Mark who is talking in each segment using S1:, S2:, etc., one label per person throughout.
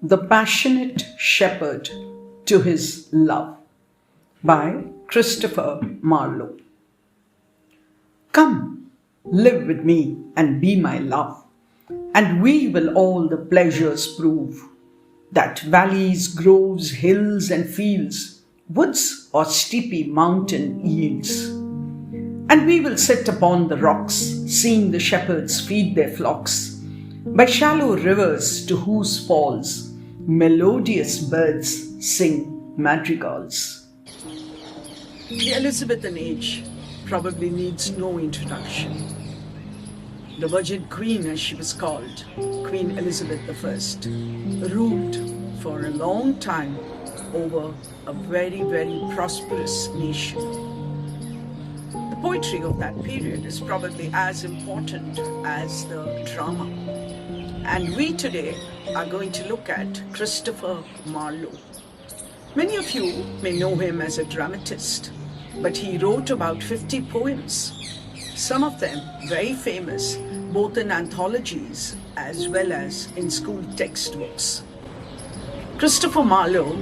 S1: The Passionate Shepherd to His Love by Christopher Marlowe. Come, live with me and be my love, and we will all the pleasures prove, that valleys, groves, hills and fields, woods or steepy mountain yields. And we will sit upon the rocks, seeing the shepherds feed their flocks, by shallow rivers to whose falls melodious birds sing madrigals. The Elizabethan Age probably needs no introduction. The Virgin Queen, as she was called, Queen Elizabeth I, ruled for a long time over a very, very prosperous nation. The poetry of that period is probably as important as the drama. And we today are going to look at Christopher Marlowe. Many of you may know him as a dramatist, but he wrote about 50 poems, some of them very famous, both in anthologies as well as in school textbooks. Christopher Marlowe,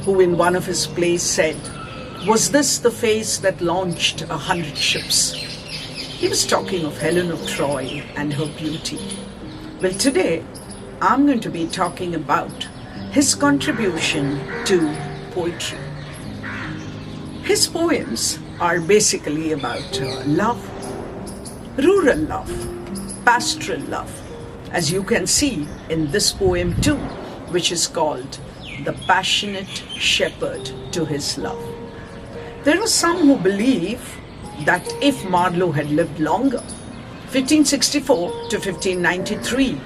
S1: who in one of his plays said, "Was this the face that launched 100 ships?" He was talking of Helen of Troy and her beauty. Well, today I'm going to be talking about his contribution to poetry. His poems are basically about love, rural love, pastoral love, as you can see in this poem too, which is called The Passionate Shepherd to His Love. There are some who believe that if Marlowe had lived longer, 1564 to 1593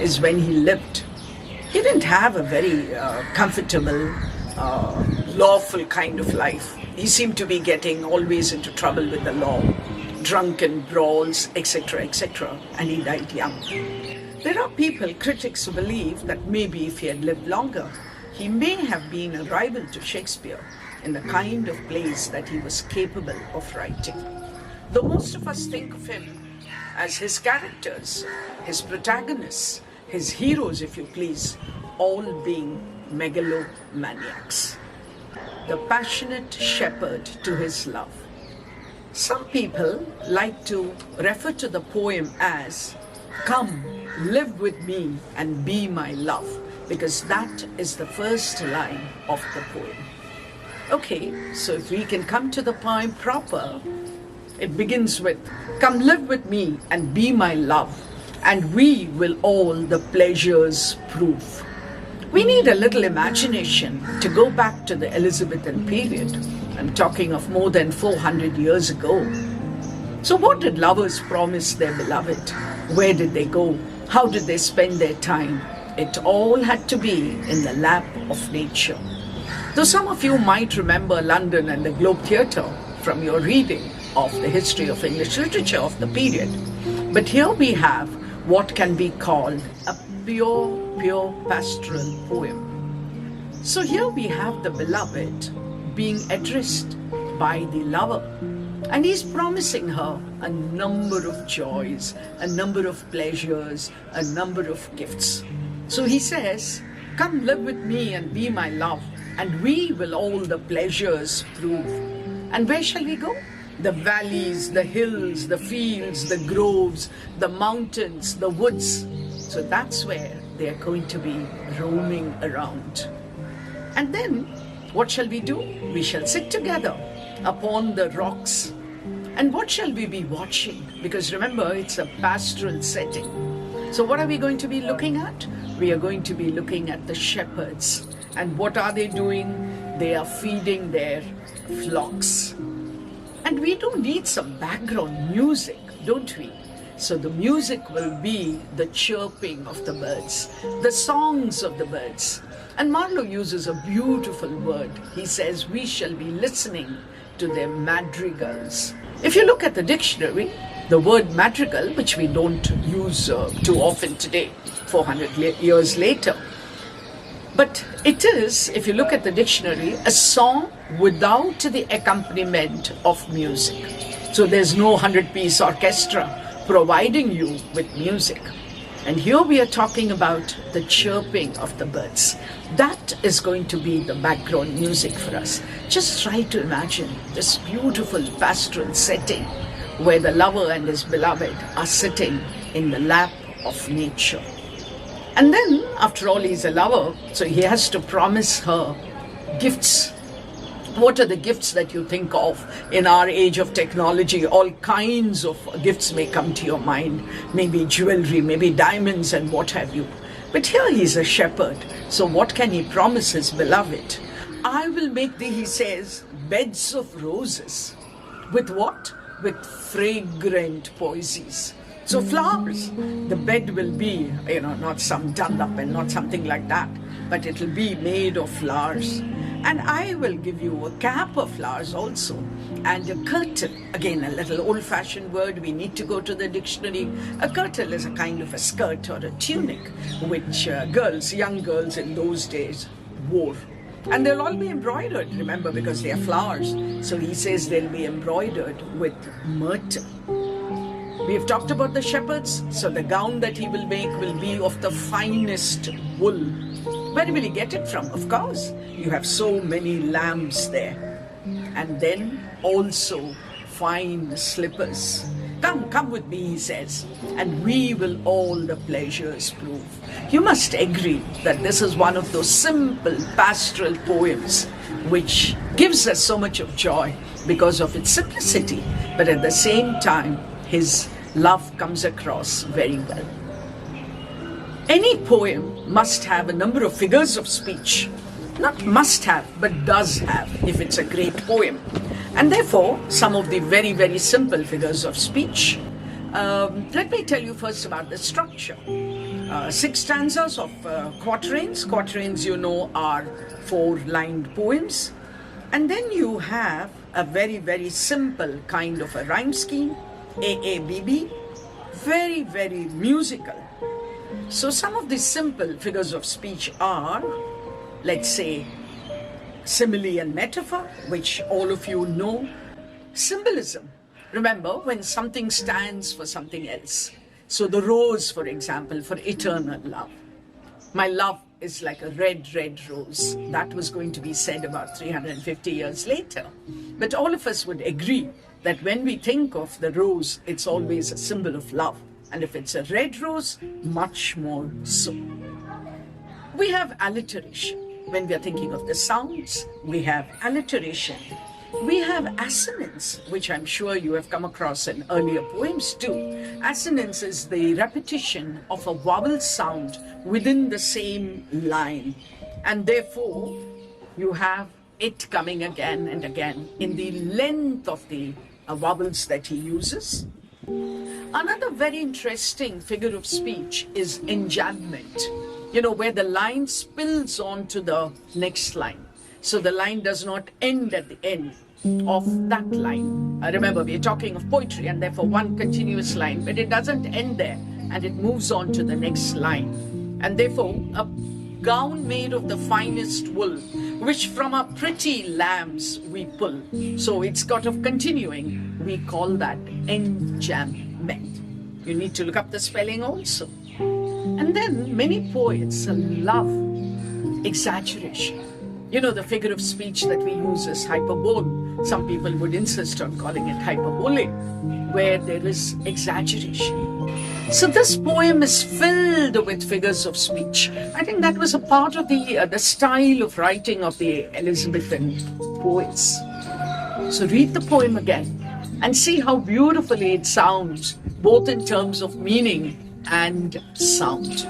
S1: is when he lived. He didn't have a very comfortable, lawful kind of life. He seemed to be getting always into trouble with the law, drunken brawls, etc., etc., and he died young. There are people, critics, who believe that maybe if he had lived longer, he may have been a rival to Shakespeare in the kind of plays that he was capable of writing. Though most of us think of him as his characters, his protagonists, his heroes, if you please, all being megalomaniacs. The passionate shepherd to his love. Some people like to refer to the poem as, "Come, live with me and be my love," because that is the first line of the poem. Okay, so if we can come to the poem proper, it begins with, "Come live with me and be my love, and we will all the pleasures prove." We need a little imagination to go back to the Elizabethan period. I'm talking of more than 400 years ago. So what did lovers promise their beloved? Where did they go? How did they spend their time? It all had to be in the lap of nature. Though some of you might remember London and the Globe Theatre from your reading of the history of English literature of the period. But here we have what can be called a pure pastoral poem. So here we have the beloved being addressed by the lover, and he's promising her a number of joys, a number of pleasures, a number of gifts. So he says, "Come live with me and be my love, and we will all the pleasures prove." And where shall we go? The valleys, the hills, the fields, the groves, the mountains, the woods. So that's where they are going to be roaming around. And then what shall we do? We shall sit together upon the rocks. And what shall we be watching? Because remember, it's a pastoral setting. So what are we going to be looking at? We are going to be looking at the shepherds. And what are they doing? They are feeding their flocks. And we do need some background music, don't we? So the music will be the chirping of the birds, the songs of the birds. And Marlowe uses a beautiful word. He says, "We shall be listening to their madrigals." If you look at the dictionary, the word madrigal, which we don't use too often today, 400 years later, but it is, if you look at the dictionary, a song without the accompaniment of music. So there's no 100-piece orchestra providing you with music. And here we are talking about the chirping of the birds. That is going to be the background music for us. Just try to imagine this beautiful pastoral setting where the lover and his beloved are sitting in the lap of nature. And then, after all, he's a lover, so he has to promise her gifts. What are the gifts that you think of in our age of technology? All kinds of gifts may come to your mind. Maybe jewelry, maybe diamonds and what have you. But here he's a shepherd. So what can he promise his beloved? I will make thee, he says, beds of roses. With what? With fragrant posies. So flowers. The bed will be, not some Dunlop and not something like that, but it will be made of flowers. And I will give you a cap of flowers also, and a kirtle. Again, a little old-fashioned word. We need to go to the dictionary. A kirtle is a kind of a skirt or a tunic, which young girls in those days wore. And they'll all be embroidered, remember, because they are flowers. So he says they'll be embroidered with myrtle. We have talked about the shepherds, so the gown that he will make will be of the finest wool. Where will he get it from? Of course, you have so many lambs there. And then also fine slippers. Come with me, he says, and we will all the pleasures prove. You must agree that this is one of those simple pastoral poems which gives us so much of joy because of its simplicity, but at the same time, his love comes across very well. Any poem must have a number of figures of speech. Not must have, but does have, if it's a great poem. And therefore, some of the very, very simple figures of speech. Let me tell you first about the structure. 6 stanzas of quatrains. Quatrains, are 4-lined poems. And then you have a very, very simple kind of a rhyme scheme. AABB. Very, very musical. So some of the simple figures of speech are, let's say, simile and metaphor, which all of you know. Symbolism. Remember, when something stands for something else. So the rose, for example, for eternal love. My love is like a red, red rose. That was going to be said about 350 years later. But all of us would agree that when we think of the rose, it's always a symbol of love. And if it's a red rose, much more so. We have alliteration. When we are thinking of the sounds, we have alliteration. We have assonance, which I'm sure you have come across in earlier poems too. Assonance is the repetition of a vowel sound within the same line. And therefore, you have it coming again and again in the length of the vowels that he uses. Another very interesting figure of speech is enjambment, where the line spills on to the next line. So the line does not end at the end of that line. Remember, we're talking of poetry and therefore one continuous line, but it doesn't end there and it moves on to the next line. And therefore, a gown made of the finest wool, which from our pretty lambs we pull. So it's got of continuing. We call that enjambment. You need to look up the spelling also. And then many poets love exaggeration. The figure of speech that we use is hyperbole. Some people would insist on calling it hyperbole, where there is exaggeration. So this poem is filled with figures of speech. I think that was a part of the style of writing of the Elizabethan poets. So read the poem again and see how beautifully it sounds, both in terms of meaning and sound.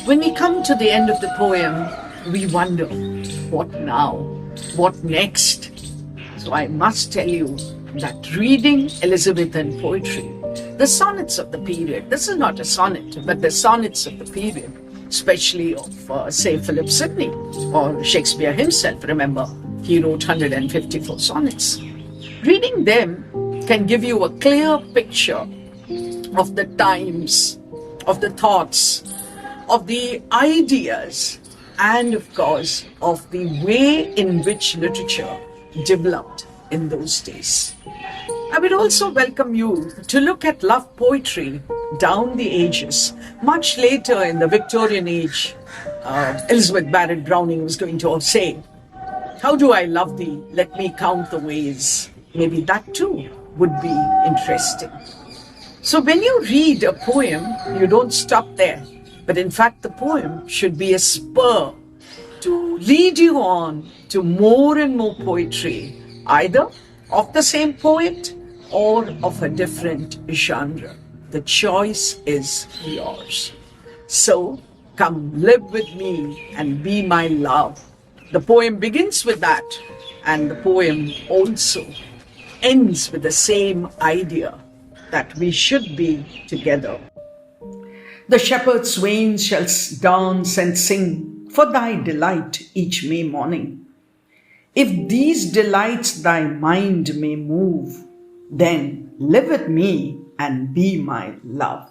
S1: When we come to the end of the poem, we wonder, what now? What next? So I must tell you that reading Elizabethan poetry, the sonnets of the period, this is not a sonnet, but the sonnets of the period, especially of, say, Philip Sidney or Shakespeare himself, remember, he wrote 154 sonnets. Reading them can give you a clear picture of the times, of the thoughts, of the ideas, and of course, of the way in which literature developed in those days. I would also welcome you to look at love poetry down the ages. Much later in the Victorian age, Elizabeth Barrett Browning was going to say, "How do I love thee? Let me count the ways." Maybe that too would be interesting. So when you read a poem, you don't stop there. But in fact, the poem should be a spur to lead you on to more and more poetry, either of the same poet or of a different genre. The choice is yours. So come live with me and be my love. The poem begins with that, and the poem also ends with the same idea that we should be together. The shepherd's swains shall dance and sing for thy delight each May morning. If these delights thy mind may move, then live with me and be my love.